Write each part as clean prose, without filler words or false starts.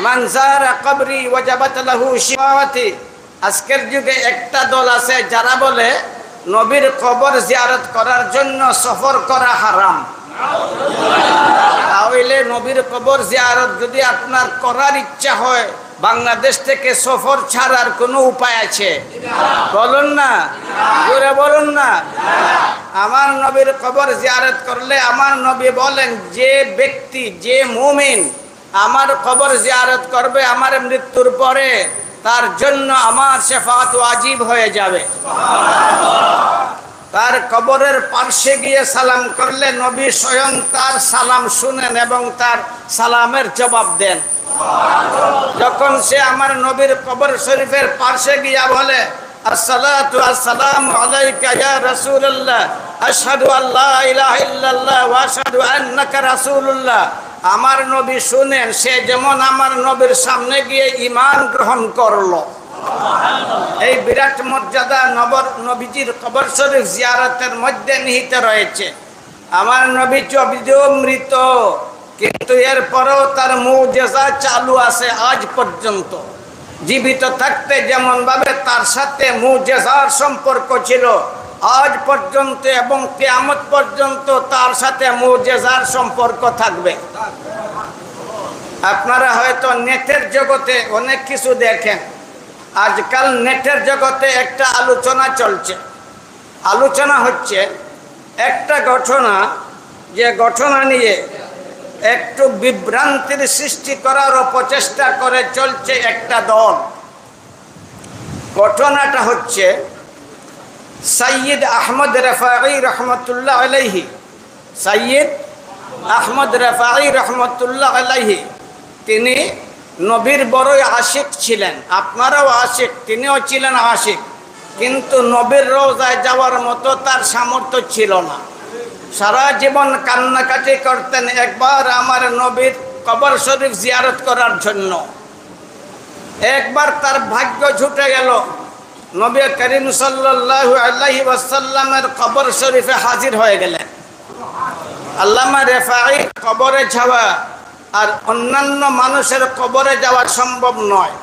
মান যারা কবরি ওয়াজাবাত লাহু শিফাআতি। আজকের যুগে একটা দল আছে যারা বলে নবীর কবর জিয়ারত করার জন্য সফর করা হারাম। তাহলে নবীর কবর জিয়ারত যদি আপনার করার ইচ্ছা হয়, বাংলাদেশ থেকে সফর ছাড়ার কোনো উপায় আছে? বলুন না, জোরে বলুন না। আমার নবীর কবর জিয়ারত করলে আমার নবী বলেন, যে ব্যক্তি, যে মুমিন আমার কবর জিয়ারত করবে আমার মৃত্যুর পরে, তার জন্য আমার শাফাআত ওয়াজিব হয়ে যাবে। তার কবরের পার্শ্বে গিয়ে সালাম করলে নবী স্বয়ং তার সালাম শুনেন এবং তার সালামের জবাব দেন। যখন সে আমার নবীর কবর শরীফের পার্শ্বে গিয়া বলে, আসসালাতু আসসালামু আলাইকা ইয়া রাসূলুল্লাহ, আশহাদু আল্লা ইলাহা ইল্লাল্লাহ ওয়া আশহাদু আন্নাকা রাসূলুল্লাহ, আমার নবী শুনেন সে যেমন আমার নবীর সামনে গিয়ে ঈমান গ্রহণ করলো। এই বিরাট মর্যাদা নবীজির কবর শরীফ জিয়ারতের মধ্যে নিহিত রয়েছে। আমার নবী যদিও মৃত, কিন্তু এরপরেও তার মুজিজা চালু আছে আজ পর্যন্ত। জীবিত থাকতে যেমন ভাবে তার সাথে মুজিজার সম্পর্ক ছিল, আজ পর্যন্ত এবং কিয়ামত পর্যন্ত তার সাথে মুজিজার সম্পর্ক থাকবে। আপনারা হয়তো নেটের জগতে অনেক কিছু দেখেন। আজকাল নেটের জগতে একটা আলোচনা চলছে। আলোচনা হচ্ছে একটা ঘটনা, যে ঘটনা নিয়ে একটু বিভ্রান্তির সৃষ্টি করার প্রচেষ্টা করে চলছে একটা দল। ঘটনাটা হচ্ছে সৈয়দ আহমদ রফাঈ রহমতুল্লাহ আলাইহি, সৈয়দ আহমদ রফাঈ রহমতুল্লাহ আলাইহি, তিনি নবীর বড়ই আশিক ছিলেন। আপনারাও আশিক, তিনিও ছিলেন আশিক, কিন্তু নবীর রওজায় যাওয়ার মতো তার সামর্থ্য ছিল না। সারা জীবন কান্নাকাটি করতেন একবার আমার নবীর কবর শরীফ জিয়ারত করার জন্য। একবার তার ভাগ্য ছুটে গেল, নবী করিম সাল্লাল্লাহু আলাইহি ওয়াসাল্লামের কবর শরীফে হাজির হয়ে গেলেন। আল্লামা রেফাঈ কবরে যাওয়া আর অন্যান্য মানুষের কবরে যাওয়া সম্ভব নয়।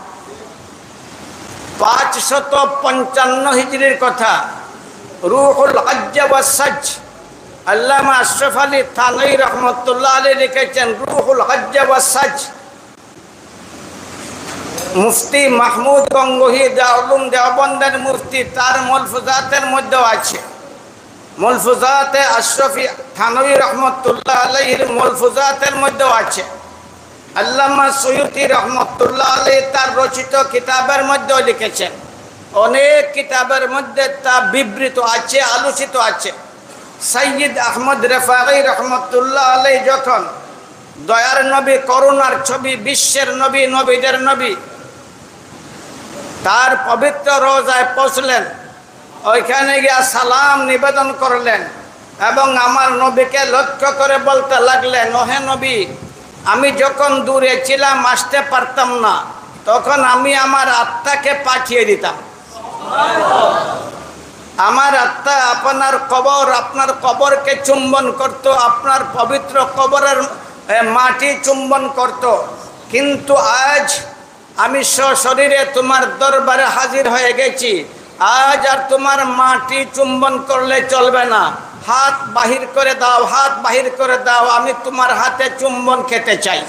555 হিজরির কথা, রুহুল হজ্জ ওয়াস সাজ, আল্লামা আশরাফ আলী থানভী রহমতুল্লাহ আলাইহি লিখেছেন রুহুল হজ্জ ওয়াস সাজ। মুফতি মাহমুদ গঙ্গোহী দারুল দেওবন্দের মুফতি, তার মুলফুজাতের মধ্যেও আছে। মুলফুজাতে আশরাফি থানভী রহমতুল্লাহ আলাইহির মুলফুজাতের মধ্যেও আছে। আল্লামা সুয়ুতি রহমতুল্লাহ আলাইহি তার রচিত কিতাবের মধ্যেও লিখেছেন। অনেক কিতাবের মধ্যে তা বিবৃত আছে, আলোচিত আছে। সৈয়দ আহমদ রফাঈ রহমতুল্লাহ আলাইহি যখন দয়ার নবী, করুণার ছবি, বিশ্বের নবী, নবীদের নবী, তার পবিত্র রওজায় পৌঁছলেন, ওইখানে গিয়া সালাম নিবেদন করলেন এবং আমার নবীকে লক্ষ্য করে বলতে লাগলেন, ওহে নবী, আমি যখন দূরে ছিলাম, আসতে পারতাম না, তখন আমি আমার আত্মাকে পাঠিয়ে দিতাম। আমার আত্মা আপনার কবরকে চুম্বন করত, আপনার পবিত্র কবরের মাটি চুম্বন করত। কিন্তু আজ আমি সশরীরে তোমার দরবারে হাজির হয়ে গেছি, আজ আর তোমার মাটি চুম্বন করলে চলবে না। হাত বাহির করে দাও, হাত বাহির করে দাও, আমি তোমার হাতে চুম্বন খেতে চাই।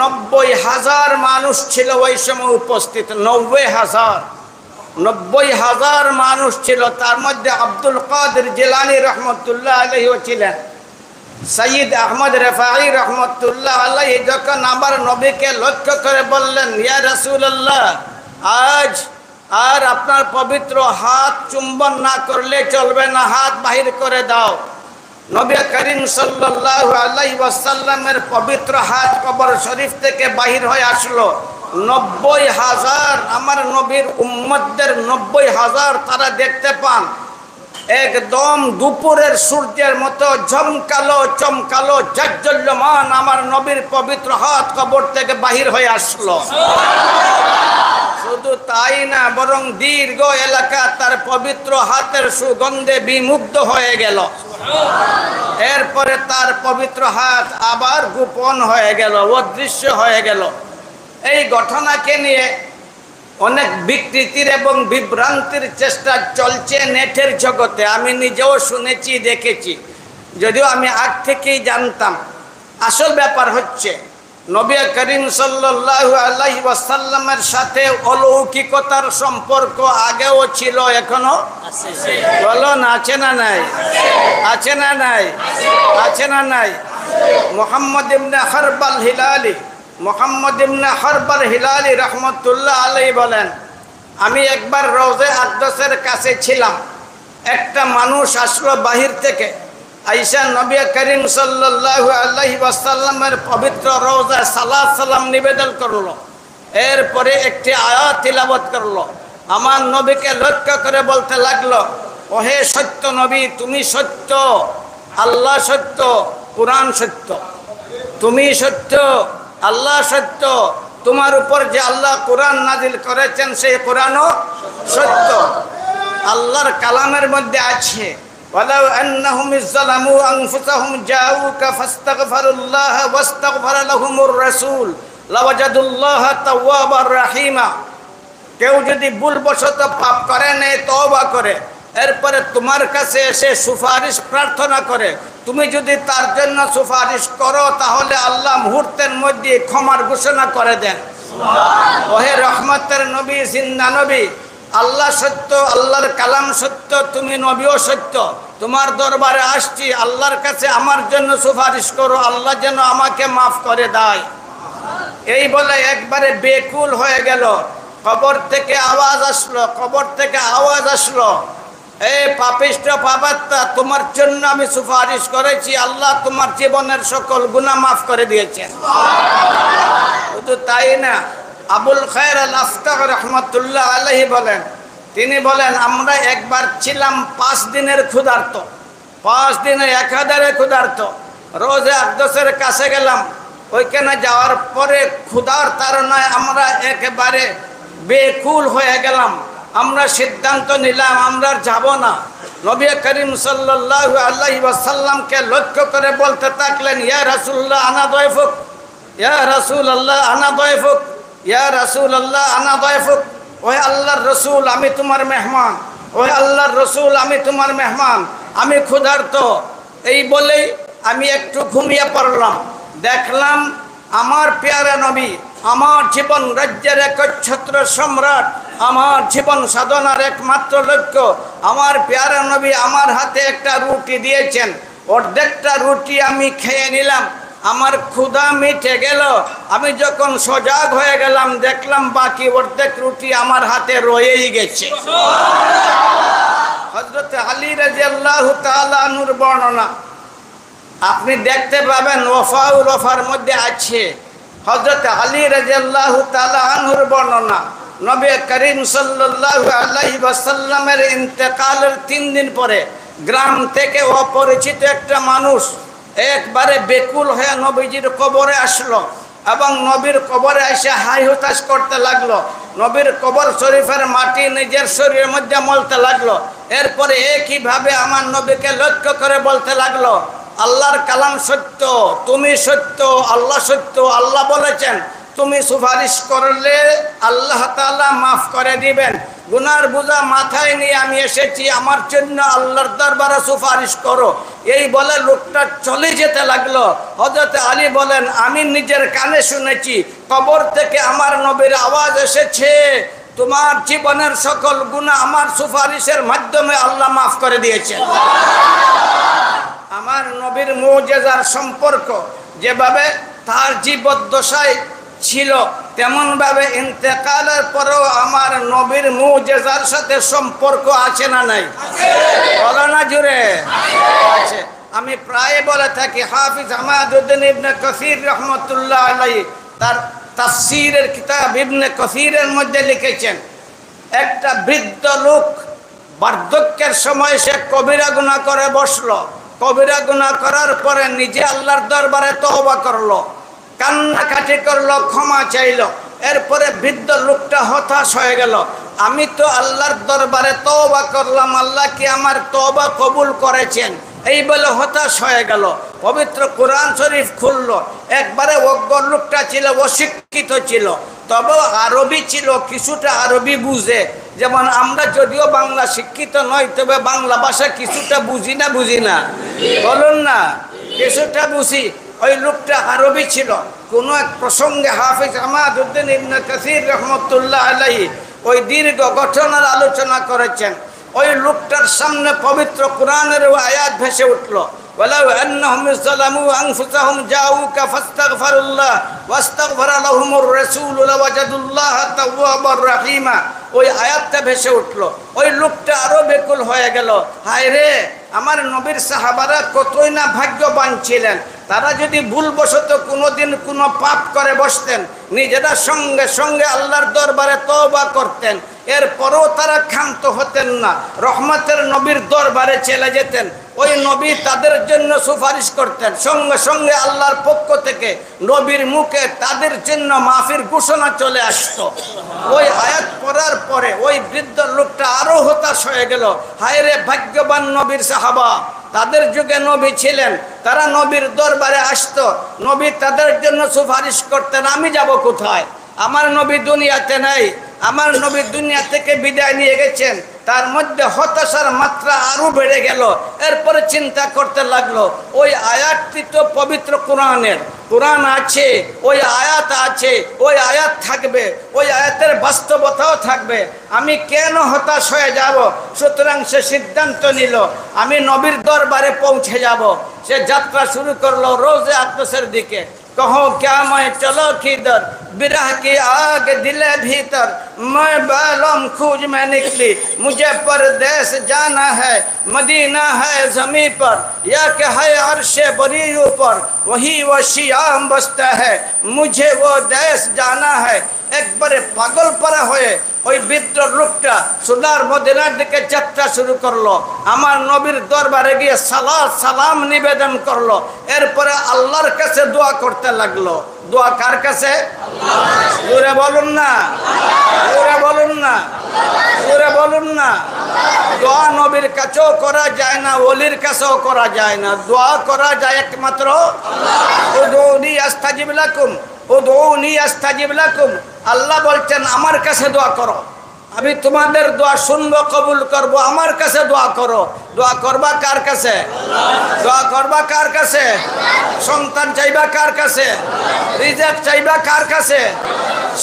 90,000 মানুষ ছিল ওই সময় উপস্থিত। 90,000 মানুষ ছিল। তার মধ্যে আব্দুল কাদের জিলানী রহমতুল্লাহ আলাইহিও ছিলেন। সৈয়দ আহমদ রফাঈ রহমতুল্লাহ আলাইহি যখন আমার নবীকে লক্ষ্য করে বললেন, ইয়া রাসূলুল্লাহ, আজ আর আপনার পবিত্র হাত চুম্বন না করলে চলবে না, হাত বাহির করে দাও। নবী করিম সাল্লাল্লাহু আলাইহি ওয়াসাল্লামের পবিত্র হাত কবর শরীফ থেকে বাহির হয়ে আসলো। 90,000 আমার নবীর উম্মতদের 90,000 তারা দেখতে পান। একদম দুপুরের সূর্যের মতো ঝমকালো চমকালো জাজ্জল্যমান আমার নবীর পবিত্র হাত কবর থেকে বাহির হয়ে আসলো। শুধু তাই না, বরং দীর্ঘ এলাকা তার পবিত্র হাতের সুগন্ধে বিমুগ্ধ হয়ে গেল। এরপরে তার পবিত্র হাত আবার গোপন হয়ে গেল, অদৃশ্য হয়ে গেল। এই ঘটনাকে নিয়ে অনেক বিকৃতির এবং বিভ্রান্তির চেষ্টা চলছে নেটের জগতে। আমি নিজেও শুনেছি, দেখেছি, যদিও আমি আগ থেকেই জানতাম। আসল ব্যাপার হচ্ছে নবী করিম সাল্লাল্লাহু আলাইহি ওয়াসাল্লামের সাথে অলৌকিকতার সম্পর্ক আগেও ছিল, এখনো বলো না, আছে না নাই? আছে না নাই? আছে না নাই? মুহাম্মদ ইবনে হারবাল হিলালি, মুহাম্মদ ইবনে হারবাল হিলালি রহমতুল্লাহ আলাইহি বলেন, আমি একবার রওজে আকদাসের কাছে ছিলাম। একটা মানুষ আসলো বাহির থেকে, আইসা নবী করিম সাল্লাল্লাহু আলাইহি ওয়াসাল্লামের পবিত্র রওজায় সালাত সালাম নিবেদন করলো। এরপরে একটি আয়াত তিলাওয়াত করলো। আমার নবীকে লক্ষ্য করে বলতে লাগলো, ওহে সত্য নবী, তুমি সত্য, আল্লাহ সত্য, কুরআন সত্য। তুমি সত্য, আল্লাহ সত্য, তোমার উপর যে আল্লাহ কুরআন নাজিল করেছেন সেই কুরআনও সত্য। আল্লাহর কালামের মধ্যে আছে, ওয়ালাউ আন্নাহুম ইযলামু আনফুসাহুম জাউকা ফাস্তাগফিরুল্লাহ ওয়াস্তাগফারা লাহুমুর রাসূল লাওয়াজাদুল্লাহ তাওয়াবার রাহিমা। কেউ যদি ভুলবশত পাপ করে নেয়, তওবা করে, এরপরে তোমার কাছে এসে সুপারিশ প্রার্থনা করে, তুমি যদি তার জন্য সুপারিশ করো, তাহলে আল্লাহ মুহূর্তের মধ্যে ক্ষমার ঘোষণা করে দেন। ওহে রহমতের নবী, জিন্দা নবী, আল্লাহ সত্য, আল্লাহর কালাম সত্য, তুমি নবীও সত্য। তোমার দরবারে আসছি, আল্লাহর কাছে আমার জন্য সুপারিশ করো, আল্লাহ যেন আমাকে মাফ করে দেয়। এই বলে একবারে বেকুল হয়ে গেল। কবর থেকে আওয়াজ আসলো, কবর থেকে আওয়াজ আসলো, এই পাপিষ্ঠ পাপাত্মা, তোমার জন্য আমি সুপারিশ করেছি, আল্লাহ তোমার জীবনের সকল গুনাহ মাফ করে দিয়েছেন। শুধু তাই না, আবুল খায়র আল আফতাক রহমতুল্লাহ আলাইহি বলেন, তিনি বলেন, আমরা একবার ছিলাম 5 দিনের ক্ষুধার্ত, 5 দিনে একাধারে ক্ষুধার্ত। রোজে আকদাসের কাছে গেলাম, ওইখানে যাওয়ার পরে ক্ষুধার তাড়নায় আমরা একেবারে বেকুল হয়ে গেলাম। আমরা সিদ্ধান্ত নিলাম আমরা যাব না। নবী করিম সাল্লাল্লাহু আলাইহি ওয়াসাল্লামকে লক্ষ্য করে বলতে থাকলেন, ইয়া রাসূলুল্লাহ আনা দায়ফুক, ইয়া রাসূলুল্লাহ আনা দায়ফুক, ইয়া রাসূলুল্লাহ আনা দায়ফুক। ওহে আল্লাহর রাসূল, আমি তোমার মেহমান, ওহে আল্লাহর রাসূল, আমি তোমার মেহমান, আমি ক্ষুধার্ত। এই বলেই আমি একটু ঘুমিয়ে পড়লাম। দেখলাম আমার পেয়ারা নবী, আমার জীবন রাজ্যের একচ্ছত্র সম্রাট, আমার জীবন সাধনার একমাত্র লক্ষ্য, আমার পেয়ারা নবী আমার হাতে একটা রুটি দিয়েছেন। অর্ধেকটা রুটি আমি খেয়ে নিলাম, আমার ক্ষুধা মিটে গেল। আমি যখন সজাগ হয়ে গেলাম, দেখলাম বাকি অর্ধেক রুটি আমার হাতে রয়েই গেছে। হযরত আলী রাদিয়াল্লাহু তাআলা আনহুর বর্ণনা আপনি দেখতে পাবেন, ওয়াফাউল ওয়াফার মধ্যে আছে। হযরত আলী রাদিয়াল্লাহু তাআলা আনহুর বর্ণনা, নবী করিম সাল্লাল্লাহু আলাইহি ওয়াসাল্লামের ইন্তেকালের 3 দিন পরে গ্রাম থেকে অপরিচিত একটা মানুষ একবারে বেকুল হয়ে নবীজির কবরে আসলো এবং নবীর কবরে এসে হাই হুতাশ করতে লাগলো। নবীর কবর শরীফের মাটি নিজের শরীরের মধ্যে মলতে লাগলো। এরপরে একইভাবে আমার নবীকে লক্ষ্য করে বলতে লাগলো, আল্লাহর কালাম সত্য, তুমি সত্য, আল্লাহ সত্য। আল্লাহ বলেছেন তুমি সুপারিশ করলে আল্লাহ তাআলা মাফ করে দিবেন। গুনার বোঝা মাথায় নিয়ে আমি এসেছি, আমার জন্য আল্লাহর দরবারে সুপারিশ করো। এই বলে লোকটা চলে যেতে লাগলো। হযরত আলী বলেন, আমি নিজের কানে শুনেছি, কবর থেকে আমার নবীর আওয়াজ এসেছে, তোমার জীবনের সকল গুনাহ আমার সুপারিশের মাধ্যমে আল্লাহ মাফ করে দিয়েছেন। আমার নবীর মুজিজার সম্পর্ক যেভাবে তার জীবদ্দশায় ছিল, তেমন ভাবে ইন্তেকালের পরেও আমার নবীর মুজিজার সাথে সম্পর্ক আছে না নাই? বলো না জুড়ে আছে। আমি প্রায় বলে থাকি, হাফিজ হামাদউদ্দিন ইবনে কাসির রহমতুল্লাহ আলাইহি তার তাফসীরের কিতাব ইবনে কাসিরের মধ্যে লিখেছেন, একটা বৃদ্ধ লোক বার্ধক্যের সময় সে কবিরা গুনাহ করে বসলো। কবিরা গুনাহ করার পরে নিজে আল্লাহর দরবারে তওবা করলো, কান্নাকাটি করলো, ক্ষমা চাইলো। এরপরে বৃদ্ধ লোকটা হতাশ হয়ে গেল, আমি তো আল্লাহর দরবারে তওবা করলাম, আল্লাহ কি আমার তওবা কবুল করেছেন, এই বলে হতাশ হয়ে গেল। পবিত্র কোরআন শরীফ খুলল, একবারে অজ্ঞ লোকটা ছিল, অশিক্ষিত ছিল, তবে আরবি ছিল, কিছুটা আরবি বুঝে। যেমন আমরা যদিও বাংলা শিক্ষিত নয়, তবে বাংলা ভাষা কিছুটা বুঝি না, বুঝি না বলুন না, কিছুটা বুঝি। ওই লোকটা আরবি ছিল। কোন এক প্রসঙ্গে হাফিজ আমাদউদ্দিন ইবনে কাসির রাহমাতুল্লাহ আলাইহি ওই দীর্ঘ ঘটনার আলোচনা করেছেন। ওই লোকটার সামনে পবিত্র কোরআনের আয়াত ভেসে উঠল, ওয়ালাউ আন্নাহুম যালামু আনফুসাহুম জাউকা ফাস্তাগফিরুল্লাহ ওয়াস্তাগফারা লাহুমুর রাসূলু লাওয়াজাদুল্লাহ তাওয়াবার রহিমা। ওই আয়াতটা ভেসে উঠল। ওই লোকটা আরো বেকুল হয়ে গেল, হায় রে, আমার নবীর সাহাবারা কতই না ভাগ্যবান ছিলেন, তারা যদি ভুলবশত কোনোদিন কোনো পাপ করে বসতেন, নিজেরা সঙ্গে সঙ্গে আল্লাহর দরবারে তওবা করতেন, এরপরও তারা ক্ষান্ত হতেন না, রহমতের নবীর দরবারে চলে যেতেন। ওই নবী তাদের জন্য সুপারিশ করতেন, সঙ্গে সঙ্গে আল্লাহর পক্ষ থেকে নবীর মুখে তাদের জন্য মাফির ঘোষণা চলে আসতো। ওই আয়াত পড়ার পরে ওই বৃদ্ধ লোকটা আরো হতাশ হয়ে গেল, হায় রে, ভাগ্যবান নবীর সাহাবা, তাদের যুগে নবী ছিলেন, তারা নবীর দরবারে আসতো, নবী তাদের জন্য সুপারিশ করতেন, আমি যাব কোথায়? আমার নবী দুনিয়াতে নাই, আমার নবী দুনিয়া থেকে বিদায় নিয়ে গেছেন। তার মধ্যে হতাশার মাত্রা আরো বেড়ে গেল। এরপরে চিন্তা করতে লাগলো, ওই আয়াতটি তো পবিত্র কোরআনের, কোরআন আছে, ওই আয়াত আছে, ওই আয়াত থাকবে, ওই আয়াতের বাস্তবতাও থাকবে, আমি কেন হতাশ হয়ে যাব? সুতরাং সে সিদ্ধান্ত নিল, আমি নবীর দরবারে পৌঁছে যাব। সে যাত্রা শুরু করলো রোজে আকদসের দিকে। कहो क्या मैं चलो किधर, बिरह की आग दिले भीतर, मैं बालम खूज में निकली, मुझे परदेश जाना है, मदीना है ज़मीं पर, या कि है अर्शे बरी ऊपर, वही वो शियाम बसता है, मुझे वो देश जाना है। একবারে পাগল পারা হয়ে ওই বৃদ্ধ লোকটা সোনার মদিনার দিকে যাত্রা শুরু করলো। আমার নবীর দরবারে গিয়ে সালাম নিবেদন করলো। এরপরে আল্লাহর কাছে দোয়া করতে লাগলো। দোয়া কার কাছে? জোরে বলুন না, জোরে বলুন না, জোরে বলুন না। দোয়া নবীর কাছেও করা যায় না, ওলির কাছেও করা যায় না, দোয়া করা যায় একমাত্র উদউনি আস্তাজিব লাকুম, উদউনি আস্তাজিব লাকুম। আল্লাহ বলছেন আমার কাছে দোয়া করো, আমি তোমাদের দোয়া শুনবো, কবুল করব, আমার কাছে দোয়া করো। দোয়া করবা কার কাছে? দোয়া করবা কার কাছে? সন্তান চাইবা কার কাছে? রিজিক চাইবা কার কাছে?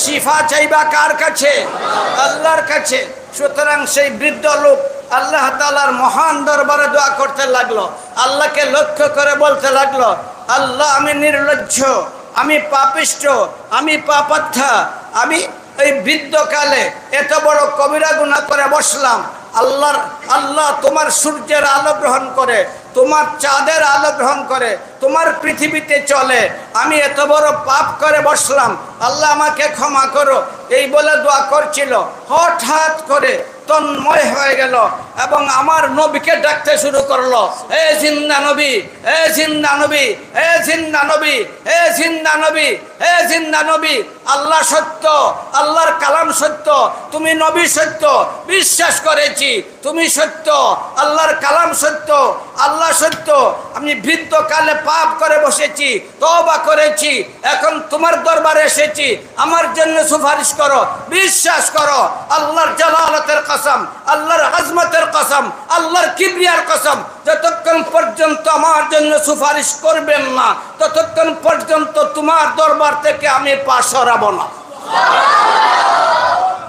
শিফা চাইবা কার কাছে? আল্লাহর কাছে। সুতরাং সেই বৃদ্ধ লোক আল্লাহ তাআলার মহান দরবারে দোয়া করতে লাগলো, আল্লাহকে লক্ষ্য করে বলতে লাগলো, আল্লাহ, আমি নির্লজ্জ, আমি পাপিষ্ঠ, আমি পাপাত্মা, আমি এই বৃদ্ধকালে এত বড় কবিরা গুনাহ করে বসলাম। আল্লাহ তোমার সূর্যের আলো গ্রহণ করে, তোমার চাঁদের আলো গ্রহণ করে, তোমার পৃথিবীতে চলে, আমি এত বড় পাপ করে বসলাম, আল্লাহ আমাকে ক্ষমা করো। এই বলে দোয়া করছিল, হঠাৎ করে তন্ময় হয়ে গেল এবং আমার নবীকে ডাকতে শুরু করলো, হে জিন্দা নবী, হে জিন্দা নবী, হে জিন্দা নবী, হে জিন্দা নবী, হে জিন্দা নবী। আল্লাহ সত্য, আল্লাহর কালাম সত্য, তুমি নবী সত্য, বিশ্বাস করেছি তুমি সত্য, আল্লাহর কালাম সত্য, আল্লাহ সত্য। আমি বৃদ্ধকালে পাপ করে বসেছি, তওবা করেছি, এখন তোমার দরবারে এসেছি, আমার জন্য সুপারিশ করো, বিশ্বাস করো। আল্লাহর জালালাতের কসম, আল্লাহর আজমতের কসম, আল্লাহর কিবরিয়ার কসম, যতক্ষণ পর্যন্ত আমার জন্য সুপারিশ করবেন না, ততক্ষণ পর্যন্ত তোমার দরবার থেকে আমি পা সরাবো না।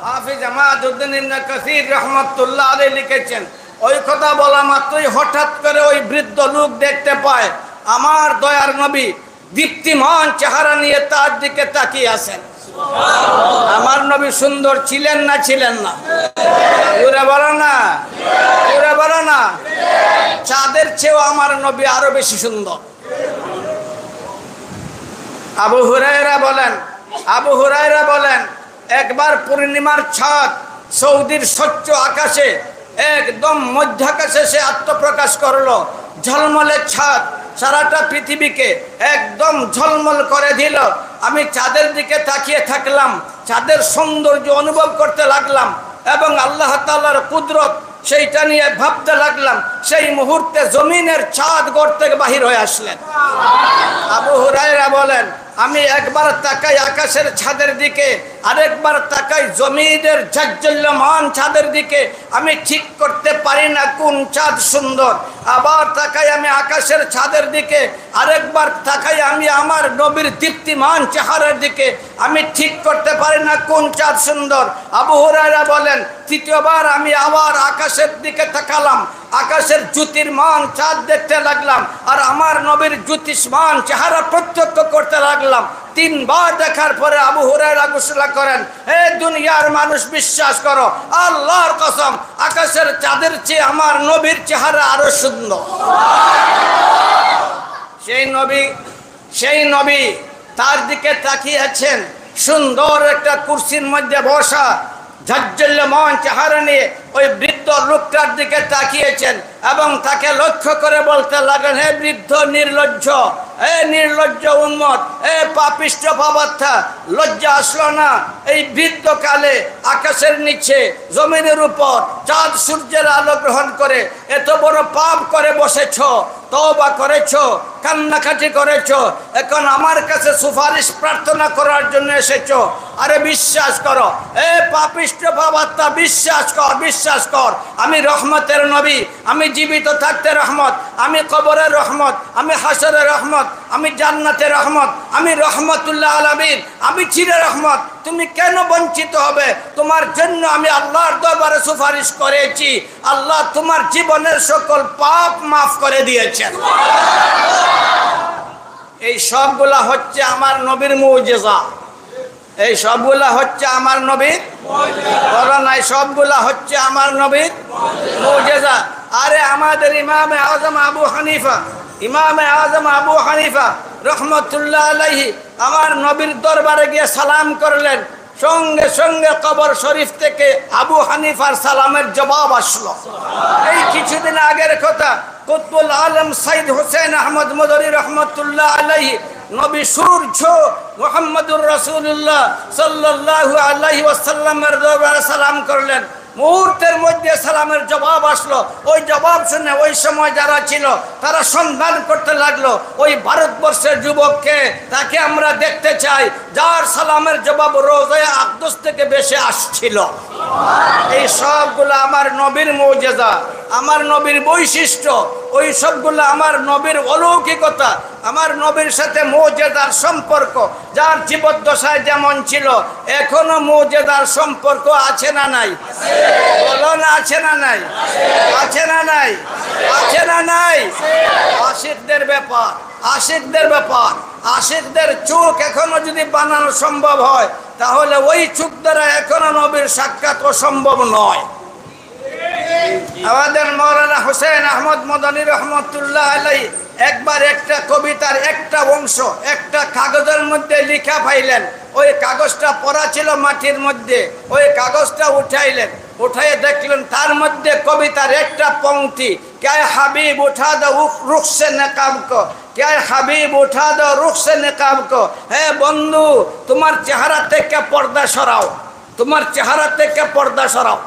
হাফিজ আমাদউদ্দিন ইবনে কাসির রাহমাতুল্লাহ আলাইহি লিখেছেন, ওই কথা বলা মাত্রই হঠাৎ করে ওই বৃদ্ধ লোক দেখতে পায় আমার দয়ার নবী দীপ্তিমান চেহারা নিয়ে তার দিকে তাকিয়ে আছেন। আমার নবী সুন্দর ছিলেন না ছিলেন না? জোরে বলো না, জোরে বলো না। চাঁদের চেয়েও আমার নবী আরো বেশি সুন্দর। আবু হুরায়রা বলেন একবার পূর্ণিমার ছাদ সৌদির স্বচ্ছ আকাশে, একদম মধ্য আকাশে সে আত্মপ্রকাশ করলো। ঝলমলে ছাদ সারাটা পৃথিবীকে একদম ঝলমল করে দিল। আমি চাঁদের দিকে তাকিয়ে থাকলাম, চাঁদের সৌন্দর্য অনুভব করতে লাগলাম এবং আল্লাহ তাআলার কুদরত সেইটা নিয়ে ভাবতে লাগলাম। সেই মুহূর্তে জমিনের চাঁদ গড় থেকে বাহির হয়ে আসলেন। আবু হুরায়রা বলেন, আমি একবার তাকাই আকাশের ছাদের দিকে, আরেকবার তাকাই জমিনের জাজ্জল্যমান চাঁদের দিকে, আমি ঠিক করতে পারি না কোন চাঁদ সুন্দর। আবার তাকাই আমি আকাশের ছাদের দিকে, আরেকবার তাকাই আমি আমার নবীর দীপ্তিমান চেহারার দিকে, আমি ঠিক করতে পারি না কোন চাঁদ সুন্দর। আবু হুরায়রা বলেন, তৃতীয়বার আমি আবার আকাশের দিকে তাকালাম, আকাশের জ্যোতির্মান চাঁদ দেখতে লাগলাম আর আমার নবীর জ্যোতিষ্মান চেহারা প্রত্যক্ষ করতে লাগলাম। তিনবার দেখার পরে আবু হুরায়রা ঘোষণা করেন, হে দুনিয়ার মানুষ, বিশ্বাস করো, আল্লাহর কসম, আকাশের চাঁদের চেয়ে আমার নবীর চেহারা আরো সুন্দর। সেই নবী তার দিকে তাকিয়েছেন, সুন্দর একটা কুরসির মধ্যে বসা, ঝাজ্জল্যমান চেহারা নিয়ে ওই বৃদ্ধ লোকটার দিকে তাকিয়েছেন এবং তাকে লক্ষ্য করে বলতে লাগলেন, হে বৃদ্ধ নির্লজ্জ, হে নির্লজ্জ উন্মত, হে পাপিষ্ঠ পাপাত্মা, লজ্জা আসলো না? এই বৃদ্ধকালে আকাশের নিচে জমিনের উপর চাঁদ সূর্যের আলো গ্রহণ করে এত বড় পাপ করে বসেছ, তওবা করেছ, কান্নাকাটি করেছ, এখন আমার কাছে সুপারিশ প্রার্থনা করার জন্য এসেছো? আরে বিশ্বাস করো, এ পাপিষ্ঠ পাপাত্মা, বিশ্বাস কর, বিশ্বাস কর, আমি রহমতের নবী, আমি জীবিত থাকতে রহমত, আমি কবরের রহমত, আমি হাসরের রহমত, আমি জান্নাতের রহমত, আমি রহমতুল্লাহ আলামিন, আমি চির রহমত। তুমি কেন বঞ্চিত হবে? তোমার জন্য আমি আল্লাহর দরবারে সুপারিশ করেছি, আল্লাহ তোমার জীবনের সকল পাপ মাফ করে দিয়েছেন। এই সবগুলা হচ্ছে আমার নবীর মুজিজা, এই সবগুলা হচ্ছে আমার নবীর করোনা, সবগুলা হচ্ছে আমার নবীর মুজিজা। আরে আমাদের ইমামে আজম আবু হানিফা রহমতুল্লাহ আলাইহি আমার নবীর দরবারে গিয়ে সালাম করলেন, সঙ্গে সঙ্গে কবর শরীফ থেকে আবু হানিফার সালামের জবাব আসলো। এই কিছুদিন আগের কথা, কুতুবুল আলম সাইদ হোসেন আহমদ মদনী রহমতুল্লাহ আলাইহি নবী সূর্য মুহাম্মদুর রাসূলুল্লাহ সাল্লাল্লাহু আলাইহি ওয়াসাল্লামের দরবারে সালাম করলেন, মুহূর্তের মধ্যে সালামের জবাব আসলো। ওই জবাব শুনে ওই সময় যারা ছিল তারা সন্ধান করতে লাগলো, ওই ভারতবর্ষের যুবককে, তাকে আমরা দেখতে চাই যার সালামের জবাব রোজায়ে আকদস থেকে বেশি আসছিল। এই সবগুলো আমার নবীর মুজিজা, আমার নবীর বৈশিষ্ট্য, ওই সবগুলো আমার নবীর অলৌকিকতা, আমার নবীর সাথে মুজিজার সম্পর্ক, যার জীবদ্দশায় যেমন ছিল এখনো মুজিজার সম্পর্ক আছে না নাই? বলো না, আছে না নাই? আছে না নাই? আছে না নাই? আশিকদের ব্যাপার, আশিকদের ব্যাপার, আশিকদের চোখ এখনো যদি বানানো সম্ভব হয় তাহলে ওই চোখ দ্বারা এখনো নবীর সাক্ষাৎ সম্ভব নয়। আমাদের মৌলানা হুসেন আহমদ মদনী রহমতুল্লাহ আলাইহি একবার একটা কবিতার একটা অংশ একটা কাগজের মধ্যে লিখা পাইলেন, ওই কাগজটা পড়া ছিল মাটির মধ্যে, ওই কাগজটা উঠাইলেন, উঠাইয়ে দেখলেন তার মধ্যে কবিতার একটা পংক্তি, কে হাবিব উঠা দো রুখ সে নেকাব কো, কে হাবিব উঠা দো রুখ সে নেকাব কো, হে বন্ধু তোমার চেহারা থেকে পর্দা সরাও, তোমার চেহারা থেকে পর্দা সরাও,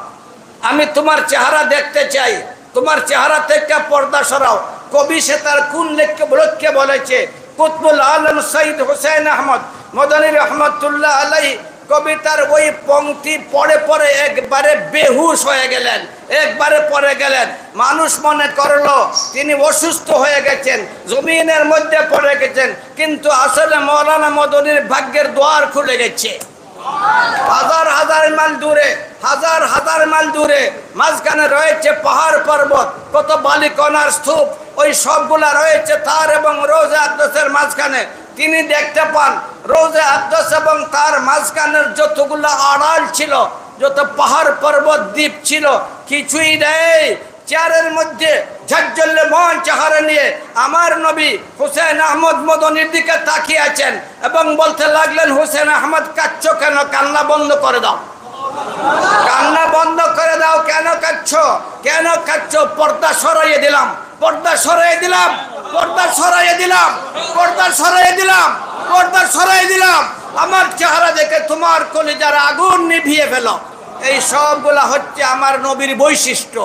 আমি তোমার চেহারা দেখতে চাই, তোমার চেহারা থেকে পর্দা সরাও। কবি সে তার কোন লক্ষ্যে বলেছে? কুতুবুল আলম সৈয়দ হুসেন আহমদ মদনী রহমতুল্লাহ আলাইহি কবিতার ওই পংক্তি পড়ে পড়ে একবারে বেহুশ হয়ে গেলেন, একবারে পড়ে গেলেন। মানুষ মনে করলো তিনি অসুস্থ হয়ে গেছেন, জমিনের মধ্যে পড়ে গেছেন, কিন্তু আসলে মৌলানা মদনীর ভাগ্যের দ্বার খুলে গেছে। হাজার হাজার মাইল দূরে, হাজার হাজার মাইল দূরে মাঝখানে রয়েছে পাহাড় পর্বত, কত বালিকণার স্তূপ, ওই সবগুলা রয়েছে তার এবং রোজা আকদসের মাঝখানে। তিনি দেখতে পান রোজা আকদস এবং তার মাঝখানের যতগুলা আড়াল ছিল, যত পাহাড় পর্বত দ্বীপ ছিল, কিছুই নেই। চেয়ারের মধ্যে ঝাজ্জল্যমান চেহারা নিয়ে আমার নবী হুসেন আহমদ মদনীর দিকে তাকিয়ে আছেন এবং বলতে লাগলেন, হুসেন আহমদ কাঁদছো কেন? কান্না বন্ধ করে দাও, কান্না বন্ধ করে দাও। কেন কাঁদছো? কেন কাঁদছো? পর্দা সরাইয়ে দিলাম, পর্দা সরাইয়ে দিলাম, পর্দা সরাইয়ে দিলাম, পর্দা সরাইয়ে দিলাম, পর্দা সরাইয়ে দিলাম। আমার চেহারা দেখে তোমার কলিজার আগুন নিভিয়ে ফেলো। এই সবগুলা হচ্ছে আমার নবীর বৈশিষ্ট্য,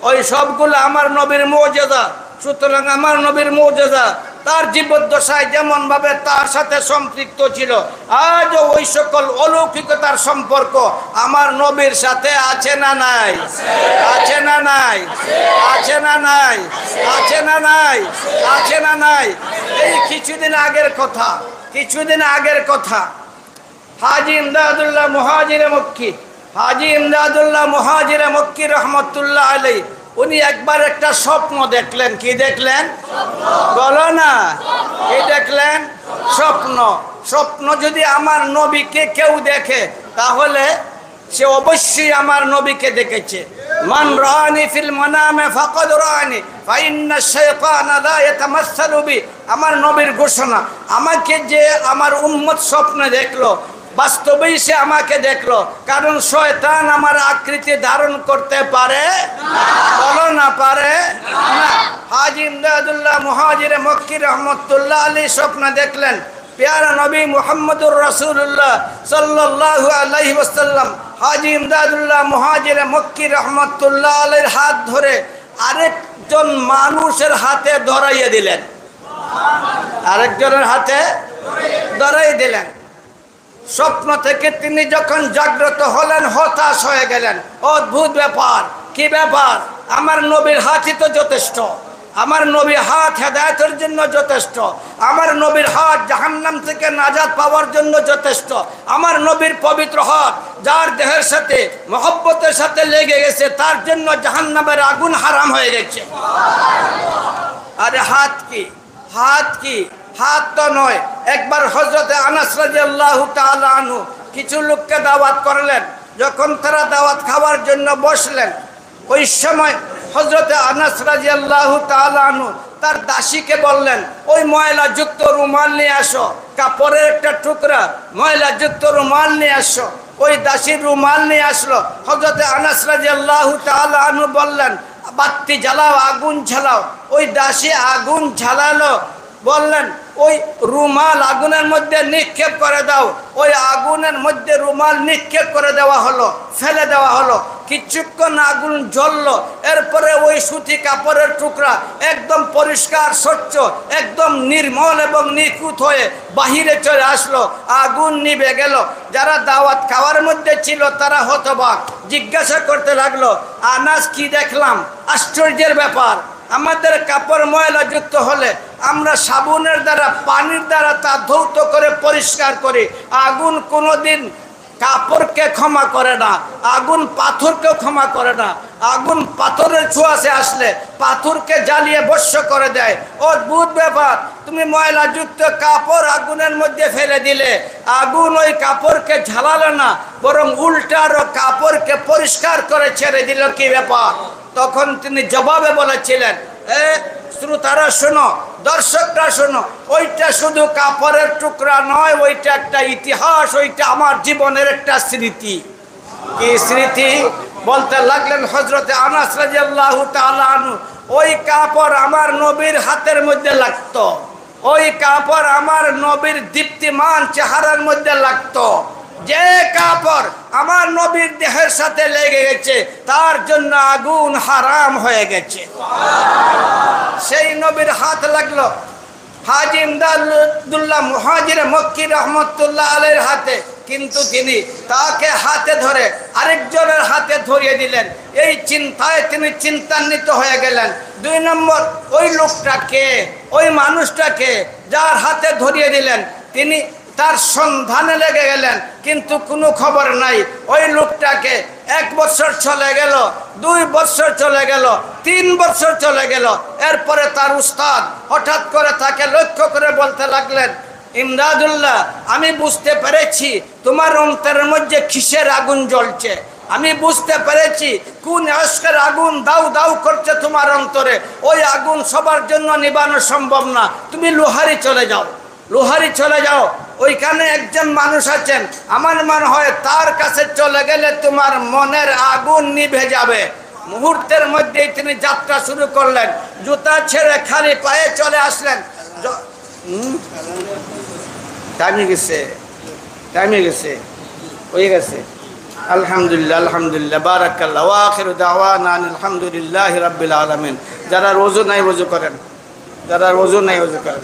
ওই সবগুলো আমার নবীর মুজিজা। সুতরাং আমার নবীর মুজিজা তার জীবদ্দশায় যেমন ভাবে তার সাথে সম্পৃক্ত ছিল, আজও ওই সকল অলৌকিকতার সম্পর্ক আমার নবীর সাথে আছে না নাই? আছে না নাই? আছে না নাই? আছে না নাই? আছে না নাই? এই কিছুদিন আগের কথা হাজী ইমদাদুল্লাহ মুহাজিরে মক্কি, হাজী ইমদাদুল্লাহ মুহাজিরে মক্কি রহমতুল্লাহ আলাইহি, উনি একবার একটা স্বপ্ন দেখলেন। কি দেখলেন? বলো না, কি দেখলেন? স্বপ্ন যদি আমার নবীকে কেউ দেখে তাহলে সে অবশ্যই আমার নবীকে দেখেছে। মান রানি ফিল মানামে ফাকাদ রানি ফা ইন্না শাইতানা লা ইয়াতামাসসালু বি। আমার নবীর ঘোষণা, আমাকে যে আমার উম্মত স্বপ্নে দেখলো, বাস্তবেই সে আমাকে দেখলো, কারণ শয়তান আমার আকৃতি ধারণ করতে পারে না। বলো না, পারে না। হাজী ইমদাদুল্লাহ মুহাজিরে মক্কি রহমতুল্লাহ আলাইহি স্বপ্ন দেখলেন, প্যারা নবী মুহাম্মদুর রাসূলুল্লাহ সাল্লাল্লাহু আলাইহি ওয়াসাল্লাম হাজী ইমদাদুল্লাহ মুহাজিরে মক্কি রহমতুল্লাহ আলাইহির হাত ধরে আরেকজন মানুষের হাতে ধরাইয়ে দিলেন, আরেকজনের হাতে ধরাইয়ে দিলেন। স্বপ্ন থেকে তিনি যখন জাগ্রত হলেন, হতাশ হয়ে গেলেন। অদ্ভুত ব্যাপার, কি ব্যাপার? আমার নবীর হাতই তো যথেষ্ট, আমার নবীর হাত হেদায়েতের জন্য যথেষ্ট, আমার নবীর হাত জাহান্নাম থেকে নাজাত পাওয়ার জন্য যথেষ্ট, আমার নবীর পবিত্র হাত যার দেহের সাথে মহব্বতের সাথে লেগে গেছে তার জন্য জাহান্নামের আগুন হারাম হয়ে গেছে। আরে হাত কি? হাত কি? হাত তো নয়। একবার হযরতে আনাস রাদিয়াল্লাহু তাআলা আনহু কিছু লোককে দাওয়াত করলেন। যখন তারা দাওয়াত খাওয়ার জন্য বসলেন, ওই সময় হযরতে আনাস রাদিয়াল্লাহু তাআলা আনহু তার দাসীকে বললেন, ওই ময়লা যুক্ত রুমাল নিয়ে আসো, কাপড়ের একটা টুকরা ময়লা যুক্ত রুমাল নিয়ে আসো। ওই দাসীর রুমাল নিয়ে আসলো। হযরতে আনাস রাদিয়াল্লাহু তাআলা আনহু বললেন, বাতি জ্বালাও, আগুন জ্বালাও। ওই দাসী আগুন জ্বালালো, বললেন ওই রুমাল আগুনের মধ্যে নিক্ষেপ করে দাও। ওই আগুনের মধ্যে রুমাল নিক্ষেপ করে দেওয়া হলো, ফেলে দেওয়া হলো। কিছুক্ষণ আগুন জ্বললো, এরপরে ওই সুতি কাপড়ের টুকরা একদম পরিষ্কার স্বচ্ছ, একদম নির্মল এবং নিখুঁত হয়ে বাহিরে চলে আসলো। আগুন নিভে গেল। যারা দাওয়াত খাওয়ার মধ্যে ছিল তারা হতবাক, জিজ্ঞাসা করতে লাগলো, আনাস কি দেখলাম? আশ্চর্যের ব্যাপার, আমাদের কাপড় ময়লা যুক্ত হলে আমরা সাবুনের দ্বারা, পানির দ্বারা তা ধৌত করে পরিষ্কার করি। আগুন কোনোদিন কাপড়কে ক্ষমা করে না, আগুন পাথরকেও ক্ষমা করে না। আগুন পাথরের ছোঁয়াশে আসলে পাথরকে জ্বালিয়ে ভস্ম করে দেয়। অদ্ভুত ব্যাপার, তুমি ময়লা যুক্ত কাপড় আগুনের মধ্যে ফেলে দিলে, আগুন ওই কাপড়কে ঝালালো না, বরং উল্টা আরো কাপড়কে পরিষ্কার করে ছেড়ে দিল। কি ব্যাপার? তখন তিনি জবাবে বলেছিলেন, শ্রোতারা শোনো, দর্শকরা শোনো, ওইটা শুধু কাপড়ের টুকরা নয়, ওইটা একটা ইতিহাস, ওইটা আমার জীবনের একটা স্মৃতি। কি স্মৃতি? বলতে লাগলেন হযরতে আনাস রাদিয়াল্লাহু তাআলা আনহু, ওই কাপড় আমার নবীর হাতের মধ্যে লাগতো, ওই কাপড় আমার নবীর দীপ্তিমান চেহারার মধ্যে লাগতো। যে কাপড় আমার নবীর দেহের সাথে লেগে গেছে তার জন্য আগুন হারাম হয়ে গেছে। সেই নবীর হাত লাগলো হাজী ইমদাদুল্লাহ মুহাজিরে মক্কি রহমতুল্লাহ আলাইহির হাতে, কিন্তু তিনি তাকে হাতে ধরে আরেকজনের হাতে ধরিয়ে দিলেন। এই চিন্তায় তিনি চিন্তান্বিত হয়ে গেলেন। 2 নম্বর, ওই লোকটাকে, ওই মানুষটাকে যার হাতে ধরিয়ে দিলেন, তিনি তার সন্ধানে লেগে গেলেন, কিন্তু কোনো খবর নাই। ওই লোকটাকে 1 বছর চলে গেল, 2 বছর চলে গেল, 3 বছর চলে গেল। এরপরে তার উস্তাদ হঠাৎ করে তাকে লক্ষ্য করে বলতে লাগলেন, ইমদাদুল্লাহ, আমি বুঝতে পেরেছি তোমার অন্তরের মধ্যে কিসের আগুন জ্বলছে। আমি বুঝতে পেরেছি কোন আশকের আগুন দাউ দাউ করছে তোমার অন্তরে। ওই আগুন সবার জন্য নিবানো সম্ভব না, তুমি লোহারি চলে যাও, লোহারি চলে যাও। ওইখানে একজন মানুষ আছেন, আমার মনে হয় তার কাছে চলে গেলে তোমার মনের আগুন নিভে যাবে। মুহূর্তের মধ্যেই তিনি যাত্রা শুরু করলেন। জুতা ছেড়ে খালি পায়ে চলে আসলেন। টাইম গেছে, টাইম হয়ে গেছে আলহামদুলিল্লাহ আলহামদুলিল্লাহ বারাকাল্লাহ ওয়া আখিরু দাওয়ানা আলহামদুলিল্লাহি রাব্বিল আলামিন। যারা ওযু নাই ওযু করেন, যারা ওযু নাই ওযু করেন।